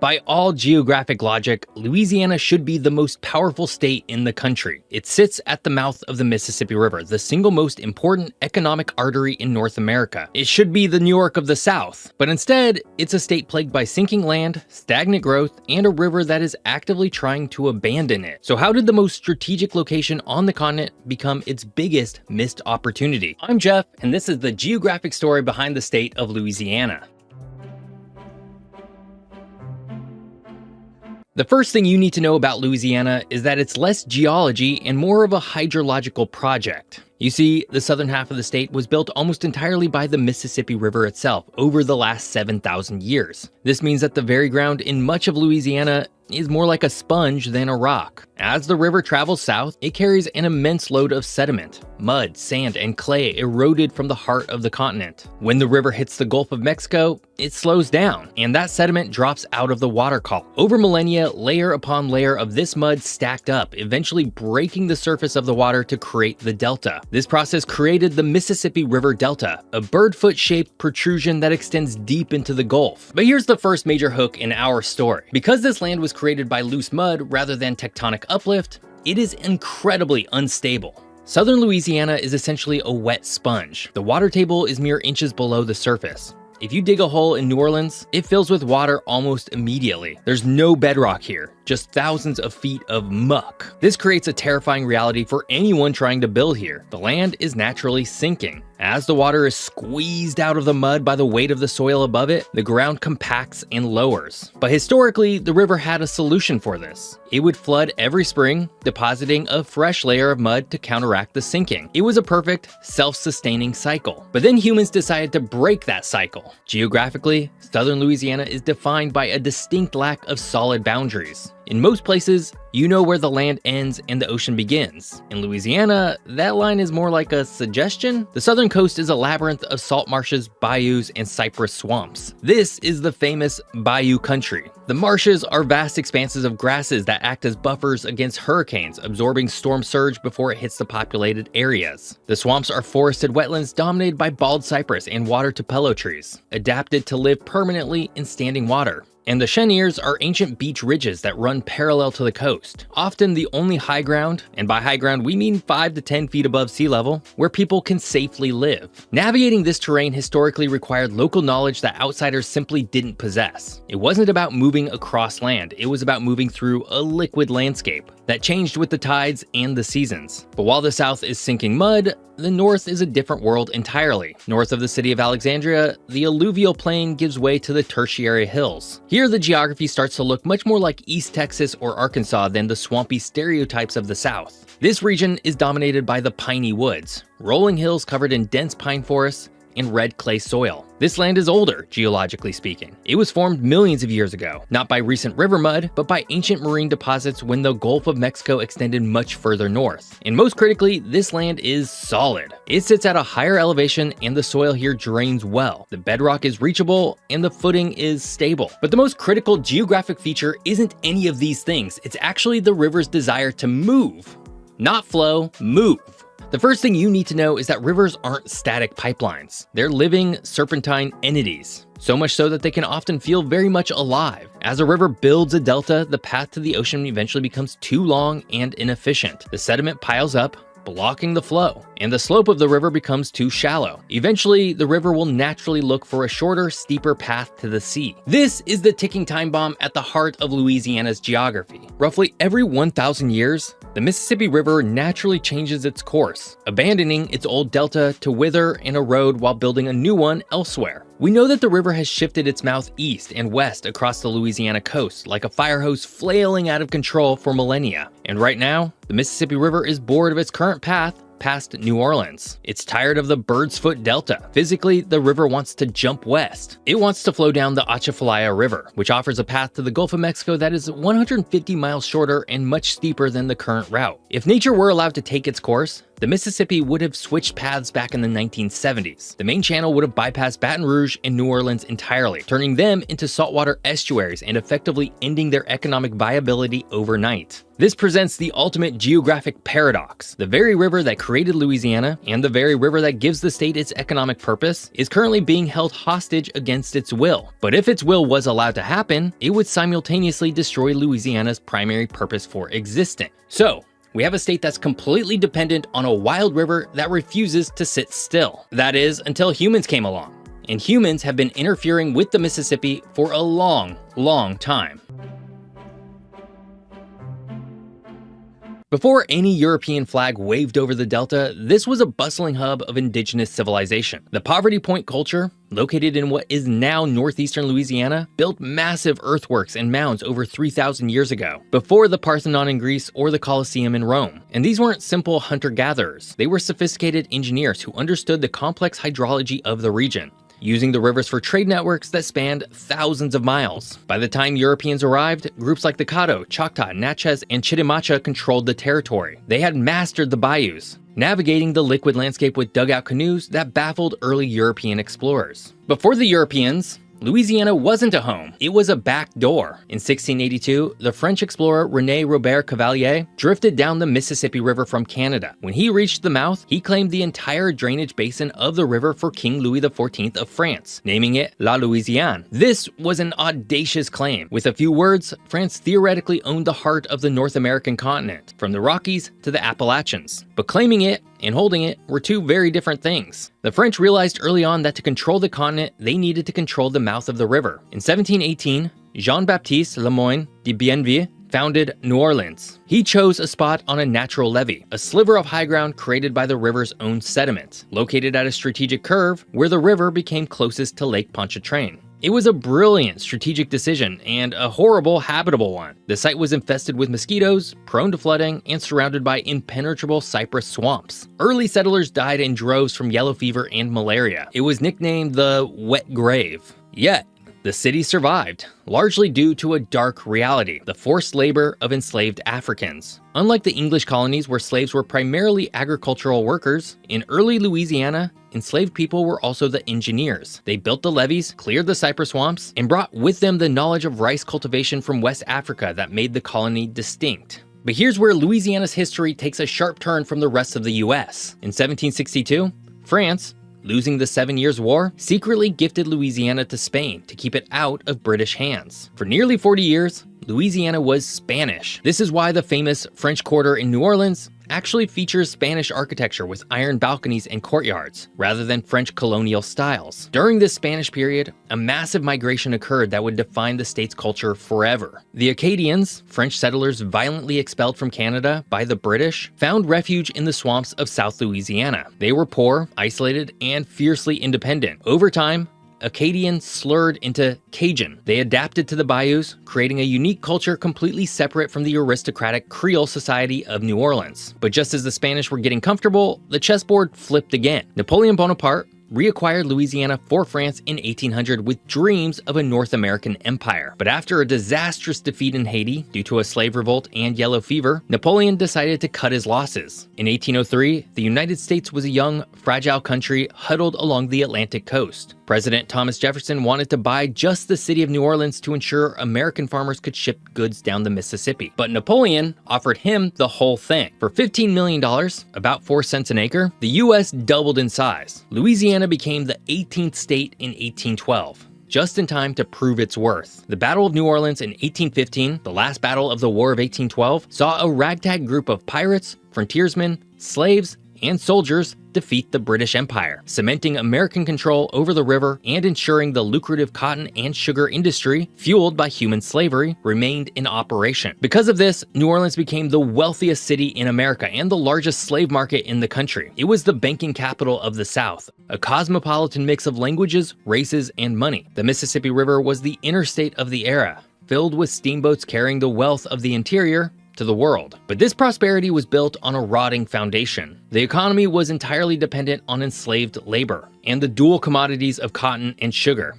By all geographic logic, Louisiana should be the most powerful state in the country. It sits at the mouth of the Mississippi River, the single most important economic artery in North America. It should be the New York of the South, but instead, it's a state plagued by sinking land, stagnant growth, and a river that is actively trying to abandon it. So how did the most strategic location on the continent become its biggest missed opportunity? I'm Jeff, and this is the geographic story behind the state of Louisiana. The first thing you need to know about Louisiana is that it's less geology and more of a hydrological project. You see, the southern half of the state was built almost entirely by the Mississippi River itself over the last 7,000 years. This means that the very ground in much of Louisiana is more like a sponge than a rock. As the river travels south, it carries an immense load of sediment, mud, sand, and clay eroded from the heart of the continent. When the river hits the Gulf of Mexico, it slows down, and that sediment drops out of the water column. Over millennia, layer upon layer of this mud stacked up, eventually breaking the surface of the water to create the delta. This process created the Mississippi River Delta, a bird-foot-shaped protrusion that extends deep into the Gulf. But here's the first major hook in our story. Because this land was created by loose mud rather than tectonic uplift, it is incredibly unstable. Southern Louisiana is essentially a wet sponge. The water table is mere inches below the surface. If you dig a hole in New Orleans, it fills with water almost immediately. There's no bedrock here, just thousands of feet of muck. This creates a terrifying reality for anyone trying to build here. The land is naturally sinking. As the water is squeezed out of the mud by the weight of the soil above it, the ground compacts and lowers. But historically, the river had a solution for this. It would flood every spring, depositing a fresh layer of mud to counteract the sinking. It was a perfect, self-sustaining cycle. But then humans decided to break that cycle. Geographically, southern Louisiana is defined by a distinct lack of solid boundaries. In most places, you know where the land ends and the ocean begins. In Louisiana, that line is more like a suggestion. The southern coast is a labyrinth of salt marshes, bayous, and cypress swamps. This is the famous bayou country. The marshes are vast expanses of grasses that act as buffers against hurricanes, absorbing storm surge before it hits the populated areas. The swamps are forested wetlands dominated by bald cypress and water tupelo trees, adapted to live permanently in standing water. And the cheniers are ancient beach ridges that run parallel to the coast, often the only high ground, and by high ground we mean 5 to 10 feet above sea level, where people can safely live. Navigating this terrain historically required local knowledge that outsiders simply didn't possess. It wasn't about moving across land, it was about moving through a liquid landscape that changed with the tides and the seasons. But while the south is sinking mud, the north is a different world entirely. North of the city of Alexandria, the alluvial plain gives way to the tertiary hills. Here, the geography starts to look much more like East Texas or Arkansas than the swampy stereotypes of the South. This region is dominated by the piney woods, rolling hills covered in dense pine forests, and red clay soil. This land is older, geologically speaking. It was formed millions of years ago, not by recent river mud, but by ancient marine deposits when the Gulf of Mexico extended much further north. And most critically, this land is solid. It sits at a higher elevation and the soil here drains well. The bedrock is reachable and the footing is stable. But the most critical geographic feature isn't any of these things. It's actually the river's desire to move. Not flow, move. The first thing you need to know is that rivers aren't static pipelines. They're living, serpentine entities. So much so that they can often feel very much alive. As a river builds a delta, the path to the ocean eventually becomes too long and inefficient. The sediment piles up, blocking the flow, and the slope of the river becomes too shallow. Eventually, the river will naturally look for a shorter, steeper path to the sea. This is the ticking time bomb at the heart of Louisiana's geography. Roughly every 1,000 years, the Mississippi River naturally changes its course, abandoning its old delta to wither and erode while building a new one elsewhere. We know that the river has shifted its mouth east and west across the Louisiana coast, like a fire hose flailing out of control for millennia. And right now, the Mississippi River is bored of its current path past New Orleans. It's tired of the Bird's Foot Delta. Physically, the river wants to jump west. It wants to flow down the Atchafalaya River, which offers a path to the Gulf of Mexico that is 150 miles shorter and much steeper than the current route. If nature were allowed to take its course, the Mississippi would have switched paths back in the 1970s. The main channel would have bypassed Baton Rouge and New Orleans entirely, turning them into saltwater estuaries and effectively ending their economic viability overnight. This presents the ultimate geographic paradox. The very river that created Louisiana, and the very river that gives the state its economic purpose, is currently being held hostage against its will. But if its will was allowed to happen, it would simultaneously destroy Louisiana's primary purpose for existing. So, we have a state that's completely dependent on a wild river that refuses to sit still. That is, until humans came along. And humans have been interfering with the Mississippi for a long, long time. Before any European flag waved over the delta, this was a bustling hub of indigenous civilization. The Poverty Point culture, located in what is now northeastern Louisiana, built massive earthworks and mounds over 3,000 years ago, before the Parthenon in Greece or the Colosseum in Rome. And these weren't simple hunter-gatherers. They were sophisticated engineers who understood the complex hydrology of the region, using the rivers for trade networks that spanned thousands of miles. By the time Europeans arrived, groups like the Caddo, Choctaw, Natchez, and Chitimacha controlled the territory. They had mastered the bayous, navigating the liquid landscape with dugout canoes that baffled early European explorers. Before the Europeans, Louisiana wasn't a home, it was a back door. In 1682, the French explorer René Robert Cavelier drifted down the Mississippi River from Canada. When he reached the mouth, he claimed the entire drainage basin of the river for King Louis XIV of France, naming it La Louisiane. This was an audacious claim. With a few words, France theoretically owned the heart of the North American continent, from the Rockies to the Appalachians. But claiming it and holding it were two very different things. The French realized early on that to control the continent, they needed to control the mouth of the river. In 1718, Jean-Baptiste Le Moyne de Bienville founded New Orleans. He chose a spot on a natural levee, a sliver of high ground created by the river's own sediment, located at a strategic curve where the river became closest to Lake Pontchartrain. It was a brilliant strategic decision and a horrible habitable one. The site was infested with mosquitoes, prone to flooding, and surrounded by impenetrable cypress swamps. Early settlers died in droves from yellow fever and malaria. It was nicknamed the Wet Grave. Yet, the city survived, largely due to a dark reality: the forced labor of enslaved Africans. Unlike the English colonies where slaves were primarily agricultural workers, in early Louisiana, enslaved people were also the engineers. They built the levees, cleared the cypress swamps, and brought with them the knowledge of rice cultivation from West Africa that made the colony distinct. But here's where Louisiana's history takes a sharp turn from the rest of the US. In 1762, France, losing the 7 Years' War, secretly gifted Louisiana to Spain to keep it out of British hands. For nearly 40 years, Louisiana was Spanish. This is why the famous French Quarter in New Orleans actually features Spanish architecture with iron balconies and courtyards, rather than French colonial styles. During this Spanish period, a massive migration occurred that would define the state's culture forever. The Acadians, French settlers violently expelled from Canada by the British, found refuge in the swamps of South Louisiana. They were poor, isolated, and fiercely independent. Over time, Acadian slurred into Cajun. They adapted to the bayous, creating a unique culture completely separate from the aristocratic Creole society of New Orleans. But just as the Spanish were getting comfortable, the chessboard flipped again. Napoleon Bonaparte reacquired Louisiana for France in 1800 with dreams of a North American empire. But after a disastrous defeat in Haiti due to a slave revolt and yellow fever, Napoleon decided to cut his losses. In 1803, the United States was a young, fragile country huddled along the Atlantic coast. President Thomas Jefferson wanted to buy just the city of New Orleans to ensure American farmers could ship goods down the Mississippi. But Napoleon offered him the whole thing. For $15 million, about 4 cents an acre, the US doubled in size. Louisiana became the 18th state in 1812. Just in time to prove its worth. The Battle of New Orleans in 1815, the last battle of the War of 1812, saw a ragtag group of pirates, frontiersmen, slaves, and soldiers defeat the British Empire, cementing American control over the river and ensuring the lucrative cotton and sugar industry, fueled by human slavery, remained in operation. Because of this, New Orleans became the wealthiest city in America and the largest slave market in the country. It was the banking capital of the South, a cosmopolitan mix of languages, races, and money. The Mississippi River was the interstate of the era, filled with steamboats carrying the wealth of the interior to the world. But this prosperity was built on a rotting foundation. The economy was entirely dependent on enslaved labor and the dual commodities of cotton and sugar.